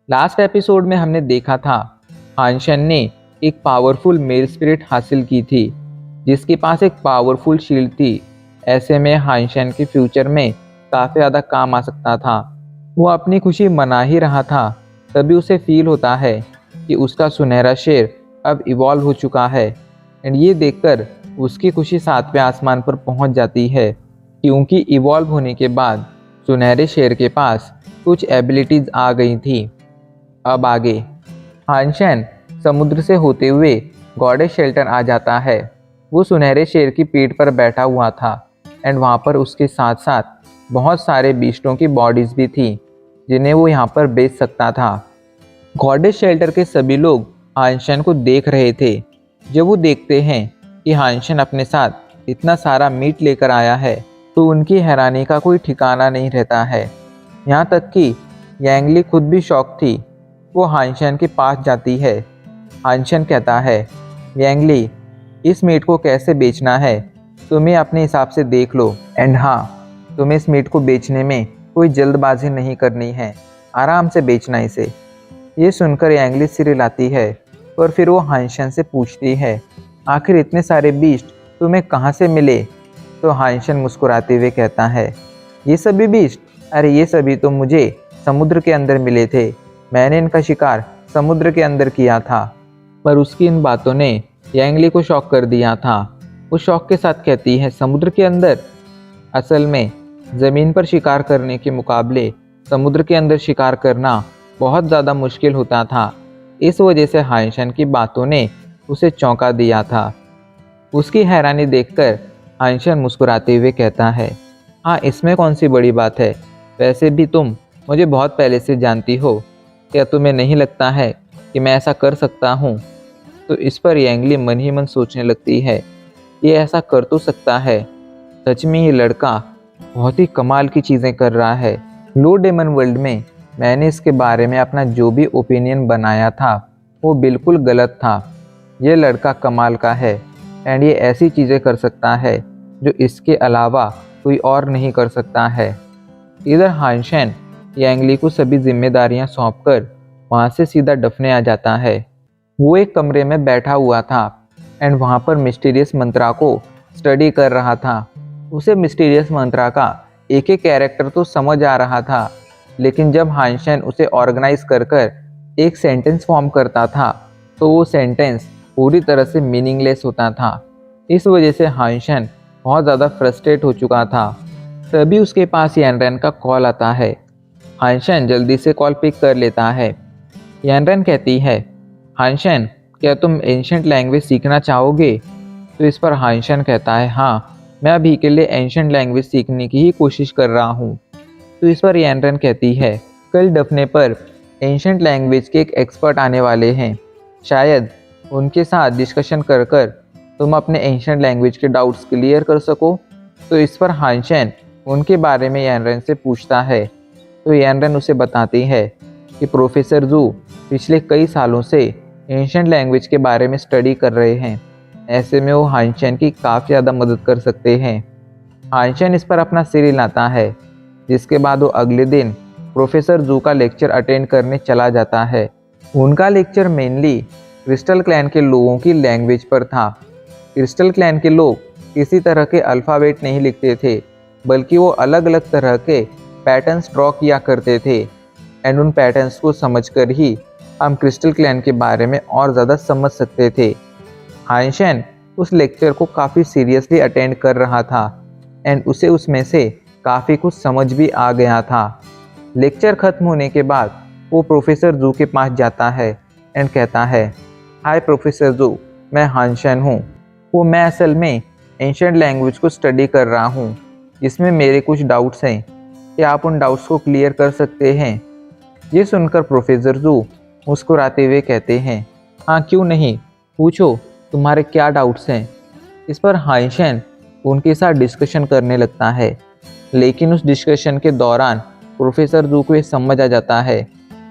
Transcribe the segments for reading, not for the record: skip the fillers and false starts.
Last episode में हमने देखा था हानशन ने एक पावरफुल मेल स्पिरिट हासिल की थी जिसके पास एक पावरफुल शील्ड थी। ऐसे में हानशन के फ्यूचर में काफ़ी ज़्यादा काम आ सकता था। वो अपनी खुशी मना ही रहा था, तभी उसे फील होता है कि उसका सुनहरा शेर अब इवॉल्व हो चुका है। एंड ये देखकर उसकी खुशी 7वें आसमान पर पहुंच जाती है, क्योंकि इवॉल्व होने के बाद सुनहरे शेर के पास कुछ एबिलिटीज़ आ गई थी। अब आगे हानशन समुद्र से होते हुए गॉडेस शेल्टर आ जाता है। वो सुनहरे शेर की पीठ पर बैठा हुआ था एंड वहाँ पर उसके साथ साथ बहुत सारे बीस्टों की बॉडीज़ भी थी जिन्हें वो यहाँ पर बेच सकता था। गॉडेस शेल्टर के सभी लोग हानशन को देख रहे थे। जब वो देखते हैं कि हानशन अपने साथ इतना सारा मीट लेकर आया है तो उनकी हैरानी का कोई ठिकाना नहीं रहता है। यहाँ तक कि यांगली खुद भी शॉक थी। वो हानशन के पास जाती है। हानशन कहता है, यांगली, इस मीट को कैसे बेचना है तुम्हें अपने हिसाब से देख लो। एंड हाँ, तुम्हें इस मीट को बेचने में कोई जल्दबाजी नहीं करनी है, आराम से बेचना इसे। ये सुनकर यांगली सिर हिलाती है और फिर वो हानशन से पूछती है, आखिर इतने सारे बीस्ट तुम्हें कहाँ से मिले? तो हानशन मुस्कुराते हुए कहता है, ये सभी बीस्ट, अरे ये सभी तो मुझे समुद्र के अंदर मिले थे। मैंने इनका शिकार समुद्र के अंदर किया था। पर उसकी इन बातों ने यांगली को शॉक कर दिया था। वो शॉक के साथ कहती है, समुद्र के अंदर? असल में ज़मीन पर शिकार करने के मुकाबले समुद्र के अंदर शिकार करना बहुत ज़्यादा मुश्किल होता था। इस वजह से हानशन की बातों ने उसे चौंका दिया था। उसकी हैरानी देखकर हानशन मुस्कुराते हुए कहता है, हाँ, इसमें कौन सी बड़ी बात है? वैसे भी तुम मुझे बहुत पहले से जानती हो। क्या तुम्हें नहीं लगता है कि मैं ऐसा कर सकता हूँ? तो इस पर यांगली मन ही मन सोचने लगती है, ये ऐसा कर तो सकता है। सच में ये लड़का बहुत ही कमाल की चीज़ें कर रहा है। लो डेमन वर्ल्ड में मैंने इसके बारे में अपना जो भी ओपिनियन बनाया था वो बिल्कुल गलत था। ये लड़का कमाल का है एंड ये ऐसी चीज़ें कर सकता है जो इसके अलावा कोई और नहीं कर सकता है। इधर हानशन यांगली को सभी जिम्मेदारियां सौंपकर वहाँ से सीधा डफने आ जाता है। वो एक कमरे में बैठा हुआ था एंड वहाँ पर मिस्टीरियस मंत्रा को स्टडी कर रहा था। उसे मिस्टीरियस मंत्रा का एक एक कैरेक्टर तो समझ आ रहा था, लेकिन जब हानशन उसे ऑर्गेनाइज कर कर एक सेंटेंस फॉर्म करता था तो वो सेंटेंस पूरी तरह से मीनिंगलेस होता था। इस वजह से हानशन बहुत ज़्यादा फ्रस्ट्रेट हो चुका था। तभी उसके पास यानरेन का कॉल आता है। हानशन जल्दी से कॉल पिक कर लेता है। यानरेन कहती है, हानशन, क्या तुम एंशिएंट लैंग्वेज सीखना चाहोगे? तो इस पर हानशन कहता है, हाँ, मैं अभी के लिए एंशिएंट लैंग्वेज सीखने की ही कोशिश कर रहा हूँ। तो इस पर यानरेन कहती है, कल डफने पर एंशिएंट लैंग्वेज के एक एक्सपर्ट आने वाले हैं। शायद उनके साथ डिस्कशन कर कर तुम अपने एंशिएंट लैंग्वेज के डाउट्स क्लियर कर सको। तो इस पर हानशन उनके बारे में यानरेन से पूछता है। तो यानरेन उसे बताती है कि प्रोफेसर जू पिछले कई सालों से एंशिएंट लैंग्वेज के बारे में स्टडी कर रहे हैं। ऐसे में वो हानशन की काफ़ी ज़्यादा मदद कर सकते हैं। हानशन इस पर अपना सिर हिलाता है, जिसके बाद वो अगले दिन प्रोफेसर जू का लेक्चर अटेंड करने चला जाता है। उनका लेक्चर मेनली क्रिस्टल क्लैन के लोगों की लैंग्वेज पर था। क्रिस्टल क्लैन के लोग किसी तरह के अल्फ़ाबेट नहीं लिखते थे, बल्कि वो अलग अलग तरह के पैटर्न्स ड्रॉ किया करते थे एंड उन पैटर्न्स को समझकर ही हम क्रिस्टल क्लैन के बारे में और ज़्यादा समझ सकते थे। हानशन उस लेक्चर को काफ़ी सीरियसली अटेंड कर रहा था एंड उसे उसमें से काफ़ी कुछ समझ भी आ गया था। लेक्चर ख़त्म होने के बाद वो प्रोफेसर जू के पास जाता है एंड कहता है, हाय प्रोफेसर जू, मैं हानशन हूँ। मैं असल में एंशिएंट लैंग्वेज को स्टडी कर रहा हूँ, जिसमें मेरे कुछ डाउट्स हैं। क्या आप उन डाउट्स को क्लियर कर सकते हैं? ये सुनकर प्रोफेसर जू मुस्कुराते हुए कहते हैं, हाँ, क्यों नहीं, पूछो, तुम्हारे क्या डाउट्स हैं? इस पर हानशन उनके साथ डिस्कशन करने लगता है, लेकिन उस डिस्कशन के दौरान प्रोफेसर जू को ये समझ आ जाता है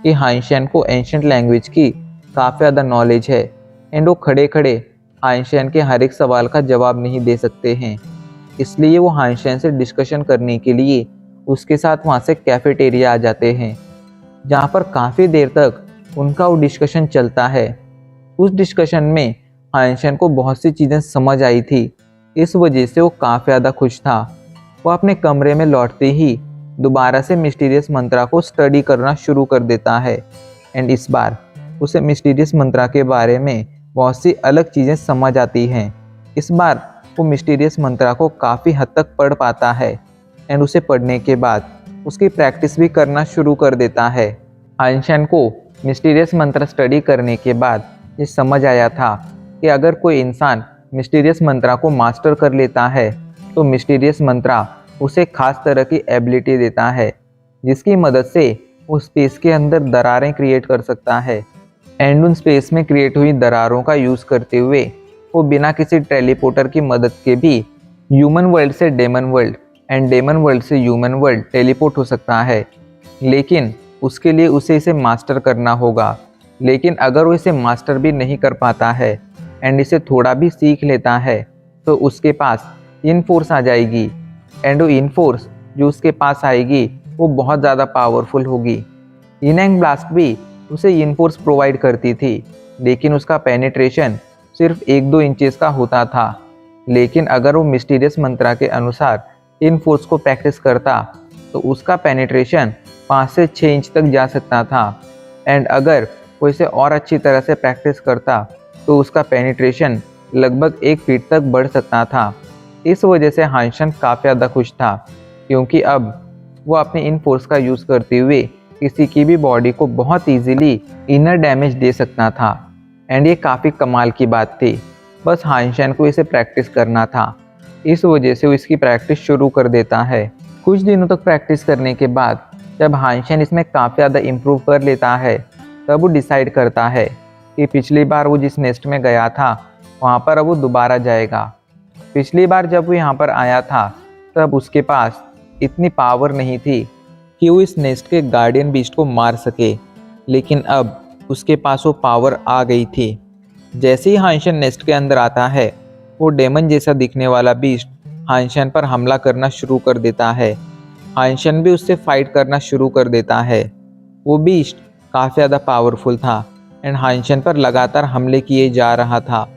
कि हानशन को एंशिएंट लैंग्वेज की काफ़ी ज़्यादा नॉलेज है एंड वो खड़े खड़े हानशन के हर एक सवाल का जवाब नहीं दे सकते हैं। इसलिए वो हानशन से डिस्कशन करने के लिए उसके साथ वहाँ से कैफेटेरिया आ जाते हैं। जहाँ पर काफ़ी देर तक उनका वो डिस्कशन चलता है। उस डिस्कशन में हाइंशन को बहुत सी चीज़ें समझ आई थी, इस वजह से वो काफ़ी ज़्यादा खुश था। वो अपने कमरे में लौटते ही दोबारा से मिस्टीरियस मंत्रा को स्टडी करना शुरू कर देता है एंड इस बार उसे मिस्टीरियस मंत्रा के बारे में बहुत सी अलग चीज़ें समझ आती हैं। इस बार वो मिस्टीरियस मंत्रा को काफ़ी हद तक पढ़ पाता है एंड उसे पढ़ने के बाद उसकी प्रैक्टिस भी करना शुरू कर देता है। हाइंशन को मिस्टीरियस मंत्र स्टडी करने के बाद ये समझ आया था कि अगर कोई इंसान मिस्टीरियस मंत्रा को मास्टर कर लेता है तो मिस्टीरियस मंत्रा उसे खास तरह की एबिलिटी देता है, जिसकी मदद से वो स्पेस के अंदर दरारें क्रिएट कर सकता है एंड उन स्पेस में क्रिएट हुई दरारों का यूज़ करते हुए वो बिना किसी टेलीपोर्टर की मदद के भी ह्यूमन वर्ल्ड से demon world and demon world से ह्यूमन वर्ल्ड टेलीपोर्ट हो सकता है। लेकिन उसके लिए उसे इसे मास्टर करना होगा। लेकिन अगर वो इसे मास्टर भी नहीं कर पाता है एंड इसे थोड़ा भी सीख लेता है तो उसके पास इन फोर्स आ जाएगी एंड वो इन फोर्स जो उसके पास आएगी वो बहुत ज़्यादा पावरफुल होगी। इनएंग ब्लास्ट भी उसे इन फोर्स प्रोवाइड करती थी, लेकिन उसका पेनिट्रेशन सिर्फ 1-2 इंचेस का होता था। लेकिन अगर वो मिस्टीरियस मंत्रा के अनुसार इन फोर्स को प्रैक्टिस करता तो उसका पेनिट्रेशन 5 से 6 इंच तक जा सकता था एंड अगर वो इसे और अच्छी तरह से प्रैक्टिस करता तो उसका पेनिट्रेशन लगभग 1 फीट तक बढ़ सकता था। इस वजह से हाइंशन काफ़ी ज़्यादा खुश था, क्योंकि अब वो अपने इन फोर्स का यूज़ करते हुए किसी की भी बॉडी को बहुत ईजीली इनर डैमेज दे सकता था एंड ये काफ़ी कमाल की बात थी। बस हाइंशन को इसे प्रैक्टिस करना था, इस वजह से वो इसकी प्रैक्टिस शुरू कर देता है। कुछ दिनों तक प्रैक्टिस करने के बाद जब हाइंशन इसमें काफ़ी ज़्यादा इम्प्रूव कर लेता है तब वो डिसाइड करता है कि पिछली बार वो जिस नेस्ट में गया था वहाँ पर अब वो दोबारा जाएगा। पिछली बार जब वो यहाँ पर आया था तब उसके पास इतनी पावर नहीं थी कि वो इस नेस्ट के गार्डियन बीस्ट को मार सके, लेकिन अब उसके पास वो पावर आ गई थी। जैसे ही हाइंशन नेस्ट के अंदर आता है वो डेमन जैसा दिखने वाला बीस्ट हाइंशन पर हमला करना शुरू कर देता है। हाइंशन भी उससे फाइट करना शुरू कर देता है। वो बीस्ट काफ़ी ज़्यादा पावरफुल था एंड हाइंशन पर लगातार हमले किए जा रहा था,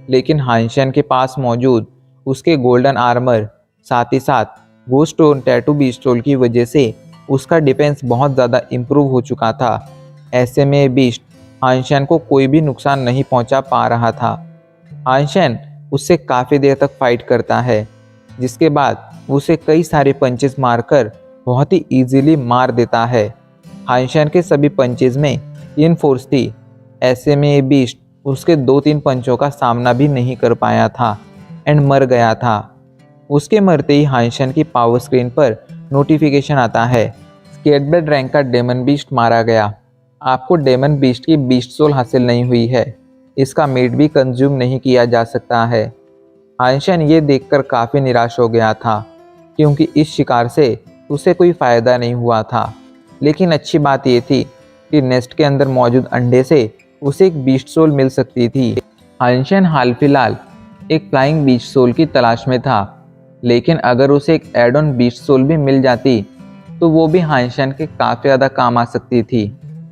लेकिन हाइंशन के पास मौजूद उसके गोल्डन आर्मर साथ ही साथ ghost stone tattoo beast role की वजह से उसका डिफेंस बहुत ज़्यादा इम्प्रूव हो चुका था। ऐसे में बीस्ट हाइंशन को कोई भी नुकसान नहीं पहुंचा पा रहा था। हाइंशन उससे काफ़ी देर तक फाइट करता है, जिसके बाद उसे कई सारे पंचेस मारकर बहुत ही इजीली मार देता है। हाइंशन के सभी पंचेस में इन फोर्स थी, ऐसे में ये बीस्ट उसके 2-3 पंचों का सामना भी नहीं कर पाया था एंड मर गया था। उसके मरते ही हाइंशन की पावर स्क्रीन पर नोटिफिकेशन आता है, स्केटब्लेड रैंक का डेमन बीस्ट मारा गया। आपको डेमन बीस्ट की बीस्ट सोल हासिल नहीं हुई है, इसका मीट भी कंज्यूम नहीं किया जा सकता है। हाइंशन ये देखकर काफ़ी निराश हो गया था, क्योंकि इस शिकार से उसे कोई फ़ायदा नहीं हुआ था। लेकिन अच्छी बात ये थी कि नेस्ट के अंदर मौजूद अंडे से उसे एक बीस्ट सोल मिल सकती थी। हाइंशन हाल फिलहाल एक फ्लाइंग बीस्ट सोल की तलाश में था, लेकिन अगर उसे एक एड ऑन बीस्ट सोल भी मिल जाती तो वो भी हाइंशन के काफ़ी ज़्यादा काम आ सकती थी।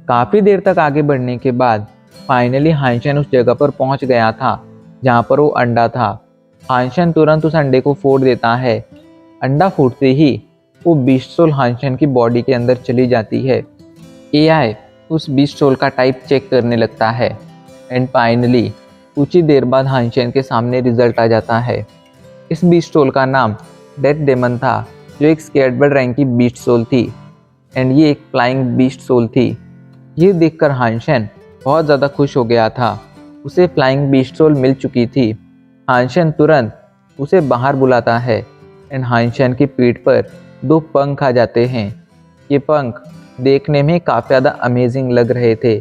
काफ़ी देर तक आगे बढ़ने के बाद फाइनली हाइंशन उस जगह पर पहुंच गया था जहां पर वो अंडा था। हाइंशन तुरंत उस अंडे को फोड़ देता है। अंडा फूटते ही वो बीस्ट सोल हाइंशन की बॉडी के अंदर चली जाती है। एआई उस बीस्ट सोल का टाइप चेक करने लगता है एंड फाइनली कुछ ही देर बाद हाइंशन के सामने रिजल्ट आ जाता है। इस बीस्ट सोल का नाम डेथ डेमन था, जो एक स्केटबर्ड रैंक की बीस्ट सोल थी एंड ये एक फ्लाइंग बीस्ट सोल थी। ये देखकर हाइंशन बहुत ज़्यादा खुश हो गया था, उसे फ्लाइंग बीस्ट सोल मिल चुकी थी। हाइंशन तुरंत उसे बाहर बुलाता है एंड हाइंशन की पीठ पर 2 पंख आ जाते हैं। ये पंख देखने में काफ़ी ज़्यादा अमेजिंग लग रहे थे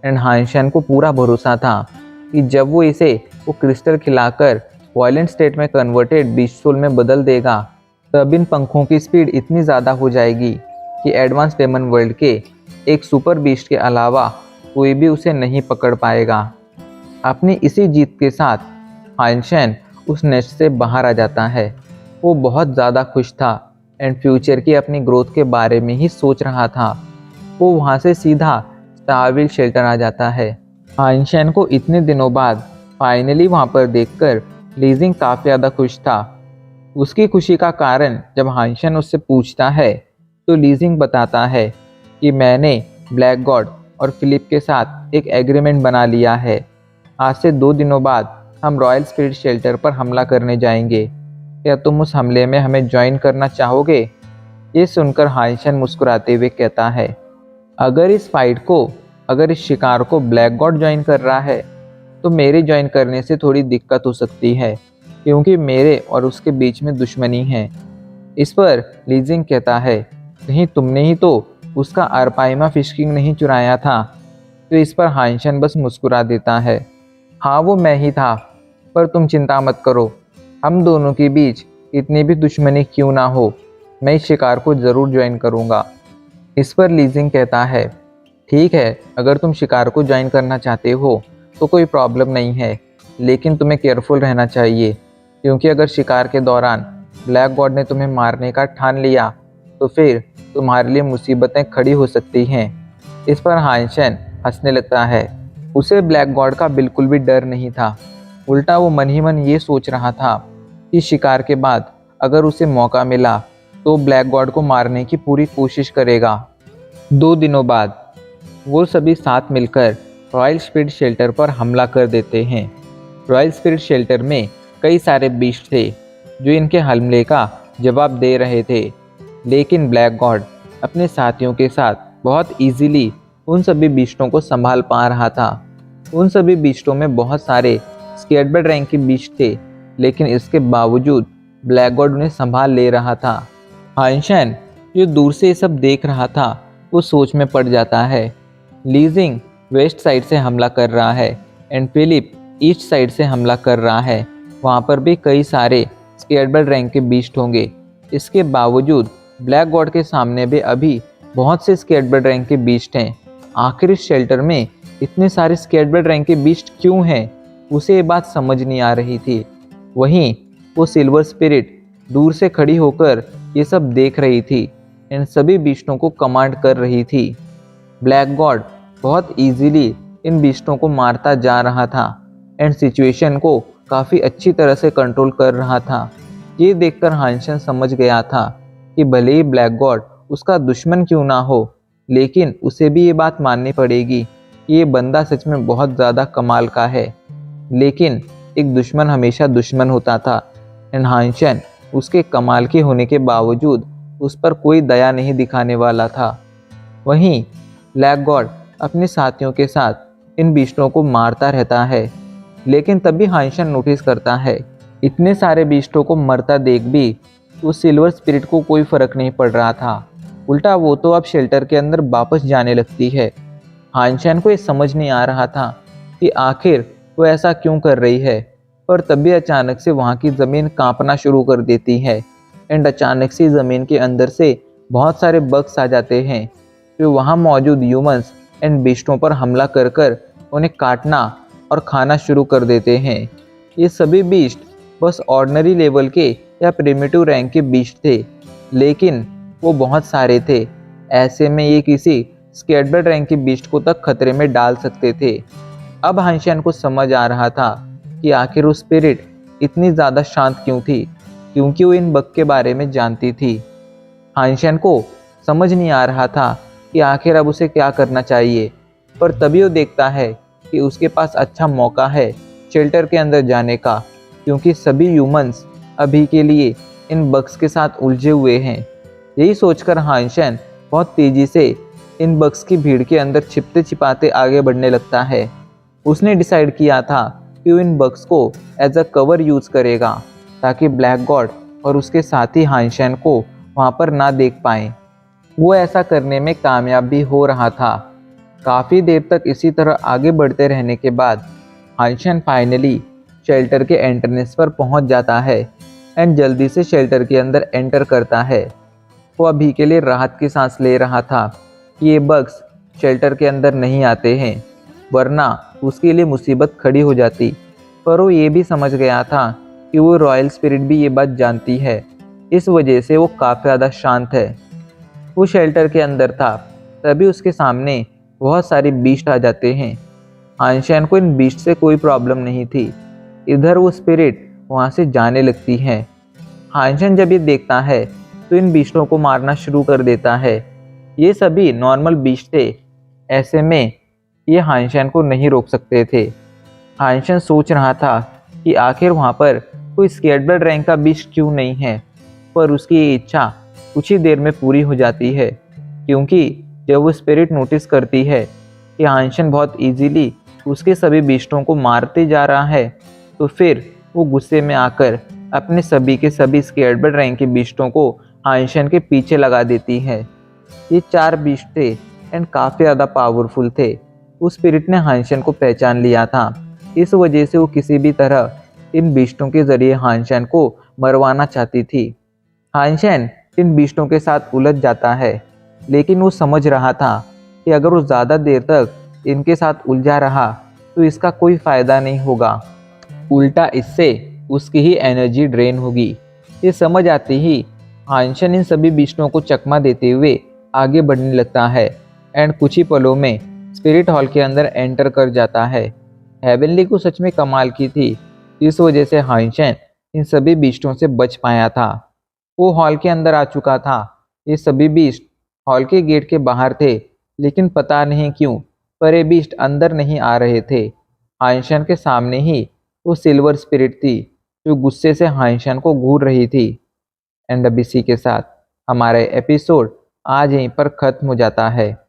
एंड हाइंशन को पूरा भरोसा था कि जब वो इसे वो क्रिस्टल खिलाकर वायलेंट स्टेट में कन्वर्टेड बीस्ट सोल में बदल देगा तब इन पंखों की स्पीड इतनी ज़्यादा हो जाएगी कि एडवांस डेमन वर्ल्ड के एक सुपर बीस्ट के अलावा कोई भी उसे नहीं पकड़ पाएगा। अपनी इसी जीत के साथ हाइंशन उस नेस्ट से बाहर आ जाता है। वो बहुत ज़्यादा खुश था एंड फ्यूचर की अपनी ग्रोथ के बारे में ही सोच रहा था। वो वहाँ से सीधा स्टारविल शेल्टर आ जाता है। हानशन को इतने दिनों बाद फाइनली वहाँ पर देखकर लीजिंग काफ़ी ज़्यादा खुश था। उसकी खुशी का कारण जब हानशन उससे पूछता है तो लीजिंग बताता है कि मैंने ब्लैक गॉड और फिलिप के साथ एक एग्रीमेंट बना लिया है। आज से 2 दिनों बाद हम रॉयल स्पिरिट शेल्टर पर हमला करने जाएंगे। क्या तुम उस हमले में हमें ज्वाइन करना चाहोगे? ये सुनकर हानशन मुस्कुराते हुए कहता है, अगर इस शिकार को ब्लैक गॉड ज्वाइन कर रहा है तो मेरे ज्वाइन करने से थोड़ी दिक्कत हो सकती है, क्योंकि मेरे और उसके बीच में दुश्मनी है। इस पर लीजिंग कहता है, कहीं तुमने ही तो उसका अरपाइमा फिशिंग नहीं चुराया था? तो इस पर हानशन बस मुस्कुरा देता है, हाँ वो मैं ही था, पर तुम चिंता मत करो, हम दोनों के बीच इतनी भी दुश्मनी क्यों ना हो, मैं इस शिकार को ज़रूर ज्वाइन करूँगा। इस पर लीजिंग कहता है, ठीक है, अगर तुम शिकार को ज्वाइन करना चाहते हो तो कोई प्रॉब्लम नहीं है, लेकिन तुम्हें केयरफुल रहना चाहिए, क्योंकि अगर शिकार के दौरान ब्लैक गॉड ने तुम्हें मारने का ठान लिया तो फिर तुम्हारे लिए मुसीबतें खड़ी हो सकती हैं। इस पर हानशन हंसने लगता है। उसे ब्लैक गॉड का बिल्कुल भी डर नहीं था, उल्टा वो मन ही मन ये सोच रहा था कि शिकार के बाद अगर उसे मौका मिला तो ब्लैक गॉड को मारने की पूरी कोशिश करेगा। 2 दिनों बाद वो सभी साथ मिलकर रॉयल स्पिरिट शेल्टर पर हमला कर देते हैं। रॉयल स्पिरिट शेल्टर में कई सारे बीस्ट थे जो इनके हमले का जवाब दे रहे थे, लेकिन ब्लैक गॉड अपने साथियों के साथ बहुत इजीली उन सभी बीस्टों को संभाल पा रहा था। उन सभी बीस्टों में बहुत सारे स्केयर्ड रैंक के बीस्ट थे, लेकिन इसके बावजूद ब्लैक गॉड उन्हें संभाल ले रहा था। हानशन जो दूर से ये सब देख रहा था वो सोच में पड़ जाता है। लीजिंग वेस्ट साइड से हमला कर रहा है एंड फिलिप ईस्ट साइड से हमला कर रहा है। वहाँ पर भी कई सारे स्केयर्ड रैंक के बीस्ट होंगे। इसके बावजूद ब्लैक गॉड के सामने भी अभी बहुत से स्केयर्ड रैंक के बीस्ट हैं। आखिर इस शेल्टर में इतने सारे स्केयर्ड रैंक के बीस्ट क्यों हैं, उसे ये बात समझ नहीं आ रही थी। वहीं वो सिल्वर स्पिरिट दूर से खड़ी होकर ये सब देख रही थी एंड सभी बीस्टों को कमांड कर रही थी। ब्लैक गॉड बहुत इजीली इन बीस्टों को मारता जा रहा था एंड सिचुएशन को काफ़ी अच्छी तरह से कंट्रोल कर रहा था। ये देखकर हानशन समझ गया था कि भले ही ब्लैक गॉड उसका दुश्मन क्यों ना हो, लेकिन उसे भी ये बात माननी पड़ेगी कि ये बंदा सच में बहुत ज़्यादा कमाल का है। लेकिन एक दुश्मन हमेशा दुश्मन होता था एंड हानशन उसके कमाल के होने के बावजूद उस पर कोई दया नहीं दिखाने वाला था। वहीं ब्लैक गॉड अपने साथियों के साथ इन बीस्टों को मारता रहता है, लेकिन तभी हानशन नोटिस करता है इतने सारे बीस्टों को मरता देख भी उस सिल्वर स्पिरिट को कोई फर्क नहीं पड़ रहा था। उल्टा वो तो अब शेल्टर के अंदर वापस जाने लगती है। हानशन को ये समझ नहीं आ रहा था कि आखिर वो ऐसा क्यों कर रही है, पर तभी अचानक से वहाँ की ज़मीन कांपना शुरू कर देती है एंड अचानक से ज़मीन के अंदर से बहुत सारे बग्स आ जाते हैं जो वहाँ मौजूद ह्यूमंस एंड बीस्टों पर हमला कर कर उन्हें काटना और खाना शुरू कर देते हैं। ये सभी बीस्ट बस ऑर्डिनरी लेवल के या प्रिमिटिव रैंक के बीस्ट थे, लेकिन वो बहुत सारे थे। ऐसे में ये किसी स्केयर्ड रैंक के बीस्ट को तक खतरे में डाल सकते थे। अब हानशन को समझ आ रहा था कि आखिर वो स्पिरिट इतनी ज़्यादा शांत क्यों थी, क्योंकि वो इन बग के बारे में जानती थी। हानशन को समझ नहीं आ रहा था कि आखिर अब उसे क्या करना चाहिए, पर तभी वो देखता है कि उसके पास अच्छा मौका है शेल्टर के अंदर जाने का, क्योंकि सभी ह्यूमंस अभी के लिए इन बग्स के साथ उलझे हुए हैं। यही सोचकर हानशन बहुत तेज़ी से इन बग्स की भीड़ के अंदर छिपते छिपाते आगे बढ़ने लगता है। उसने डिसाइड किया था कि वो इन बग्स को एज अ कवर यूज़ करेगा ताकि ब्लैक गॉड और उसके साथी हानशन को वहाँ पर ना देख पाएँ। वो ऐसा करने में कामयाब भी हो रहा था। काफ़ी देर तक इसी तरह आगे बढ़ते रहने के बाद हानशन फाइनली शेल्टर के एंट्रेंस पर पहुंच जाता है एंड जल्दी से शेल्टर के अंदर एंटर करता है। वो अभी के लिए राहत की सांस ले रहा था कि ये बग्स शेल्टर के अंदर नहीं आते हैं, वरना उसके लिए मुसीबत खड़ी हो जाती। पर वो ये भी समझ गया था कि वो रॉयल स्पिरिट भी ये बात जानती है, इस वजह से वो काफ़ी ज़्यादा शांत है। वो शेल्टर के अंदर था तभी उसके सामने बहुत सारे बीस्ट आ जाते हैं। हानशेन को इन बीस्ट से कोई प्रॉब्लम नहीं थी। इधर वो स्पिरिट वहाँ से जाने लगती है। हानशेन जब ये देखता है तो इन बीस्टों को मारना शुरू कर देता है। ये सभी नॉर्मल बीस्ट थे, ऐसे में ये हानशेन को नहीं रोक सकते थे। हानशेन सोच रहा था कि आखिर वहाँ पर कोई स्केटबर्ड रैंक का बीस्ट क्यों नहीं है, पर उसकी ये इच्छा कुछ ही देर में पूरी हो जाती है, क्योंकि जब वो स्पिरिट नोटिस करती है कि हानशेन बहुत इजीली उसके सभी बीस्टों को मारते जा रहा है, तो फिर वो गुस्से में आकर अपने सभी के सभी स्केटबर्ड रैंक के बीस्टों को हानशेन के पीछे लगा देती है। ये 4 बीस्ट थे एंड काफ़ी ज़्यादा पावरफुल थे। उस स्पिरिट ने हानशेन को पहचान लिया था, इस वजह से वो किसी भी तरह इन बीस्टों के जरिए हानशेन को मरवाना चाहती थी। हानशेन इन बीस्टों के साथ उलझ जाता है, लेकिन वो समझ रहा था कि अगर वो ज़्यादा देर तक इनके साथ उलझा रहा तो इसका कोई फ़ायदा नहीं होगा, उल्टा इससे उसकी ही एनर्जी ड्रेन होगी। ये समझ आते ही हानशेन इन सभी बीस्टों को चकमा देते हुए आगे बढ़ने लगता है एंड कुछ ही पलों में स्पिरिट हॉल के अंदर एंटर कर जाता है। हेवनली को सच में कमाल की थी, इस वजह से हानशेन इन सभी बीस्टों से बच पाया था। वो हॉल के अंदर आ चुका था। ये सभी बीस्ट हॉल के गेट के बाहर थे, लेकिन पता नहीं क्यों पर ये बीस्ट अंदर नहीं आ रहे थे। हानशेन के सामने ही वो सिल्वर स्पिरिट थी जो गुस्से से हानशेन को घूर रही थी। एंड अब इसी के साथ हमारा एपिसोड आज यहीं पर ख़त्म हो जाता है।